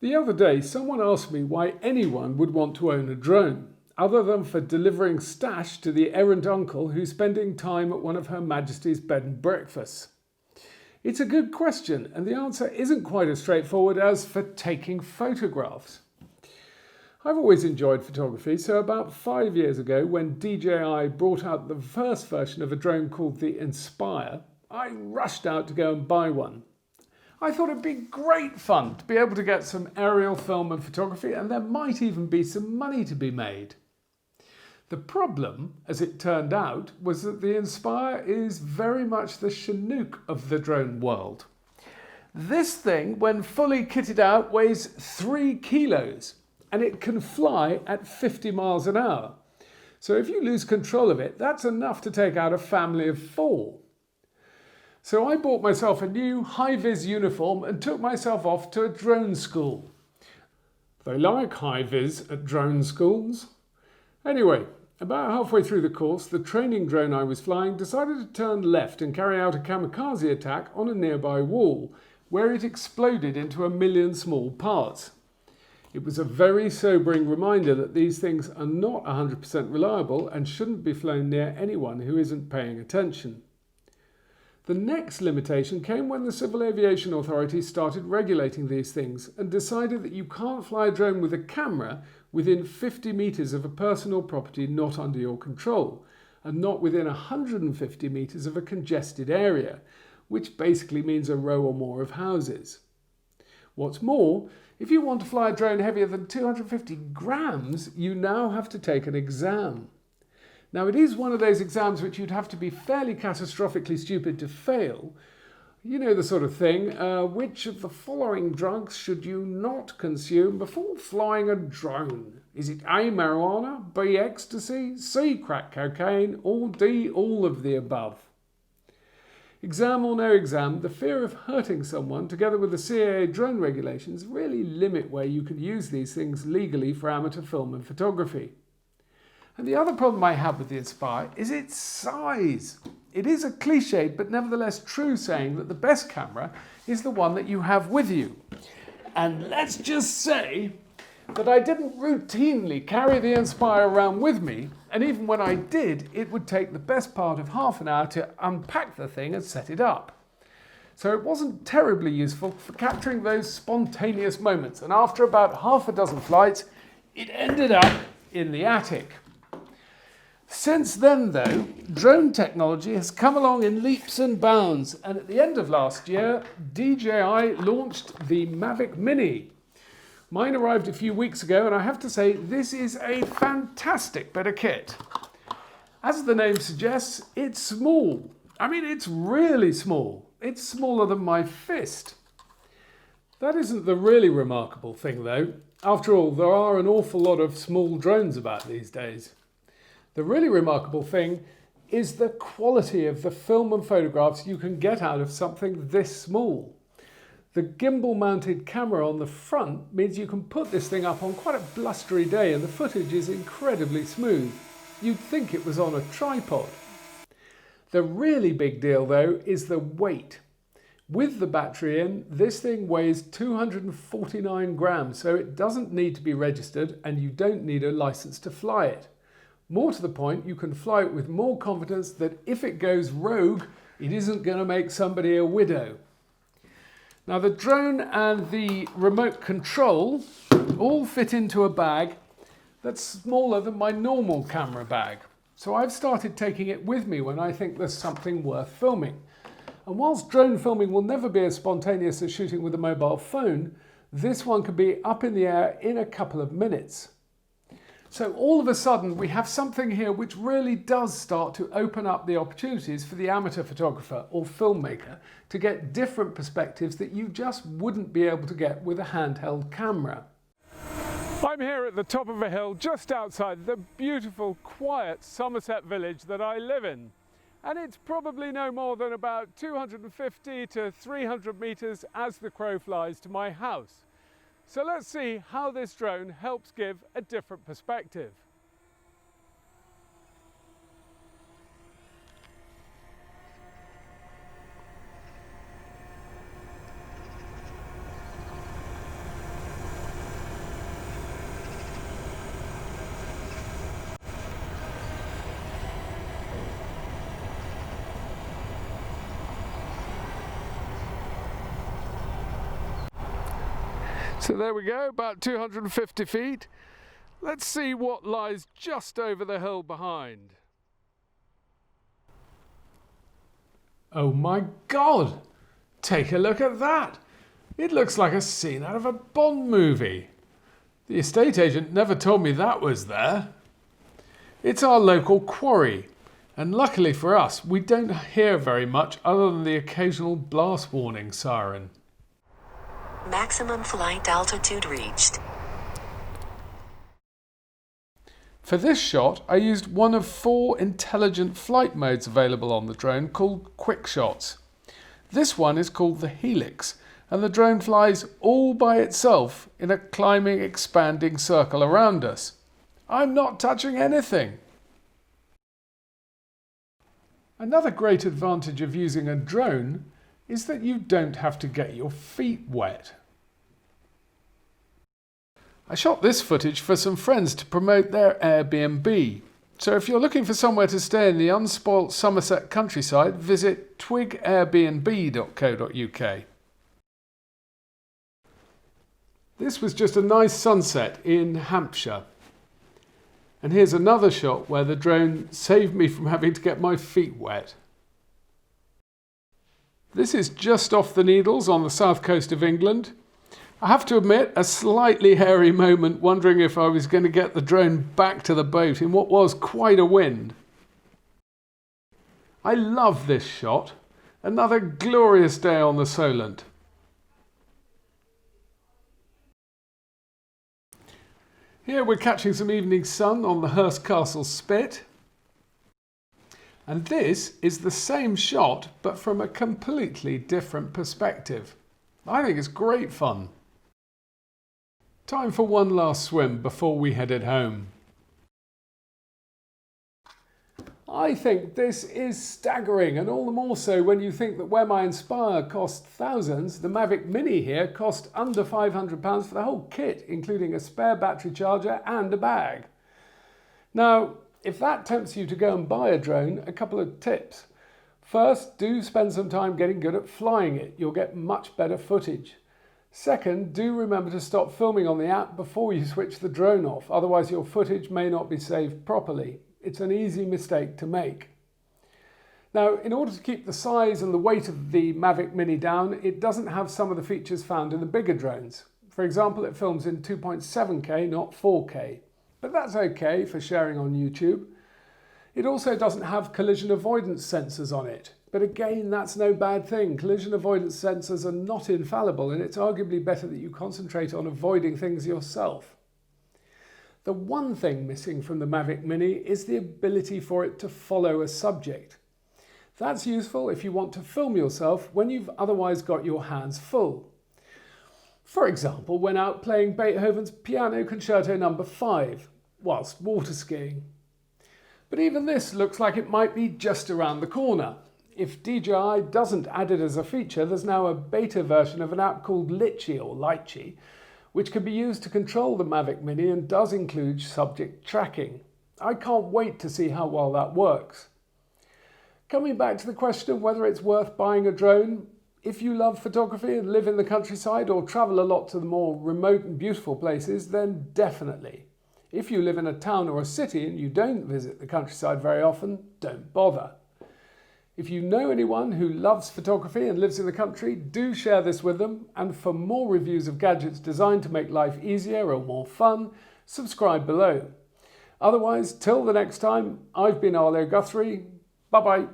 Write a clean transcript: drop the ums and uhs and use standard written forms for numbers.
The other day, someone asked me why anyone would want to own a drone, other than for delivering stash to the errant uncle who's spending time at one of Her Majesty's bed and breakfasts. It's a good question, and the answer isn't quite as straightforward as for taking photographs. I've always enjoyed photography, so about 5 years ago, when DJI brought out the first version of a drone called the Inspire, I rushed out to go and buy one. I thought it'd be great fun to be able to get some aerial film and photography, and there might even be some money to be made. The problem, as it turned out, was that the Inspire is very much the Chinook of the drone world. This thing, when fully kitted out, weighs 3 kilos, and it can fly at 50 miles an hour. So if you lose control of it, that's enough to take out a family of 4. So I bought myself a new high-vis uniform and took myself off to a drone school. They like high-vis at drone schools. Anyway, about halfway through the course, the training drone I was flying decided to turn left and carry out a kamikaze attack on a nearby wall, where it exploded into 1 million small parts. It was a very sobering reminder that these things are not 100% reliable and shouldn't be flown near anyone who isn't paying attention. The next limitation came when the Civil Aviation Authority started regulating these things and decided that you can't fly a drone with a camera within 50 metres of a personal property not under your control, and not within 150 metres of a congested area, which basically means a row or more of houses. What's more, if you want to fly a drone heavier than 250 grams, you now have to take an exam. Now, it is one of those exams which you'd have to be fairly catastrophically stupid to fail. You know the sort of thing, which of the following drugs should you not consume before flying a drone? Is it A, marijuana, B, ecstasy, C, crack cocaine, or D, all of the above? Exam or no exam, the fear of hurting someone, together with the CAA drone regulations, really limit where you can use these things legally for amateur film and photography. And the other problem I have with the Inspire is its size. It is a cliched but nevertheless true saying that the best camera is the one that you have with you. And let's just say that I didn't routinely carry the Inspire around with me, and even when I did, it would take the best part of half an hour to unpack the thing and set it up. So it wasn't terribly useful for capturing those spontaneous moments, and after about half a dozen flights, it ended up in the attic. Since then, though, drone technology has come along in leaps and bounds, and at the end of last year, DJI launched the Mavic Mini. Mine arrived a few weeks ago, and I have to say, this is a fantastic bit of kit. As the name suggests, it's small. I mean, it's really small. It's smaller than my fist. That isn't the really remarkable thing, though. After all, there are an awful lot of small drones about these days. The really remarkable thing is the quality of the film and photographs you can get out of something this small. The gimbal-mounted camera on the front means you can put this thing up on quite a blustery day and the footage is incredibly smooth. You'd think it was on a tripod. The really big deal, though, is the weight. With the battery in, this thing weighs 249 grams, so it doesn't need to be registered and you don't need a license to fly it. More to the point, you can fly it with more confidence that if it goes rogue, it isn't going to make somebody a widow. Now, the drone and the remote control all fit into a bag that's smaller than my normal camera bag. So I've started taking it with me when I think there's something worth filming. And whilst drone filming will never be as spontaneous as shooting with a mobile phone, this one can be up in the air in a couple of minutes. So all of a sudden we have something here which really does start to open up the opportunities for the amateur photographer or filmmaker to get different perspectives that you just wouldn't be able to get with a handheld camera. I'm here at the top of a hill just outside the beautiful, quiet Somerset village that I live in. And it's probably no more than about 250 to 300 metres as the crow flies to my house. So let's see how this drone helps give a different perspective. So there we go, about 250 feet. Let's see what lies just over the hill behind. Oh my God! Take a look at that! It looks like a scene out of a Bond movie. The estate agent never told me that was there. It's our local quarry, and luckily for us, we don't hear very much other than the occasional blast warning siren. Maximum flight altitude reached. For this shot, I used one of 4 intelligent flight modes available on the drone called quick shots. This one is called the Helix, and the drone flies all by itself in a climbing, expanding circle around us. I'm not touching anything. Another great advantage of using a drone is that you don't have to get your feet wet. I shot this footage for some friends to promote their Airbnb. So if you're looking for somewhere to stay in the unspoilt Somerset countryside, visit twigairbnb.co.uk. This was just a nice sunset in Hampshire. And here's another shot where the drone saved me from having to get my feet wet. This is just off the Needles on the south coast of England. I have to admit, a slightly hairy moment wondering if I was going to get the drone back to the boat in what was quite a wind. I love this shot. Another glorious day on the Solent. Here we're catching some evening sun on the Hurst Castle spit. And this is the same shot, but from a completely different perspective. I think it's great fun. Time for one last swim before we headed home. I think this is staggering, and all the more so when you think that where my Inspire cost thousands, the Mavic Mini here cost under £500 for the whole kit, including a spare battery charger and a bag. Now, if that tempts you to go and buy a drone, a couple of tips. First, do spend some time getting good at flying it. You'll get much better footage. Second, do remember to stop filming on the app before you switch the drone off, otherwise your footage may not be saved properly. It's an easy mistake to make. Now, in order to keep the size and the weight of the Mavic Mini down, it doesn't have some of the features found in the bigger drones. For example, it films in 2.7K, not 4K. But that's okay for sharing on YouTube. It also doesn't have collision avoidance sensors on it. But again, that's no bad thing. Collision avoidance sensors are not infallible, and it's arguably better that you concentrate on avoiding things yourself. The one thing missing from the Mavic Mini is the ability for it to follow a subject. That's useful if you want to film yourself when you've otherwise got your hands full. For example, when out playing Beethoven's Piano Concerto No. 5, whilst water skiing. But even this looks like it might be just around the corner. If DJI doesn't add it as a feature, there's now a beta version of an app called Litchi, which can be used to control the Mavic Mini and does include subject tracking. I can't wait to see how well that works. Coming back to the question of whether it's worth buying a drone, if you love photography and live in the countryside or travel a lot to the more remote and beautiful places, then definitely. If you live in a town or a city and you don't visit the countryside very often, don't bother. If you know anyone who loves photography and lives in the country, do share this with them. And for more reviews of gadgets designed to make life easier or more fun, subscribe below. Otherwise, till the next time, I've been Arlo Guthrie. Bye-bye.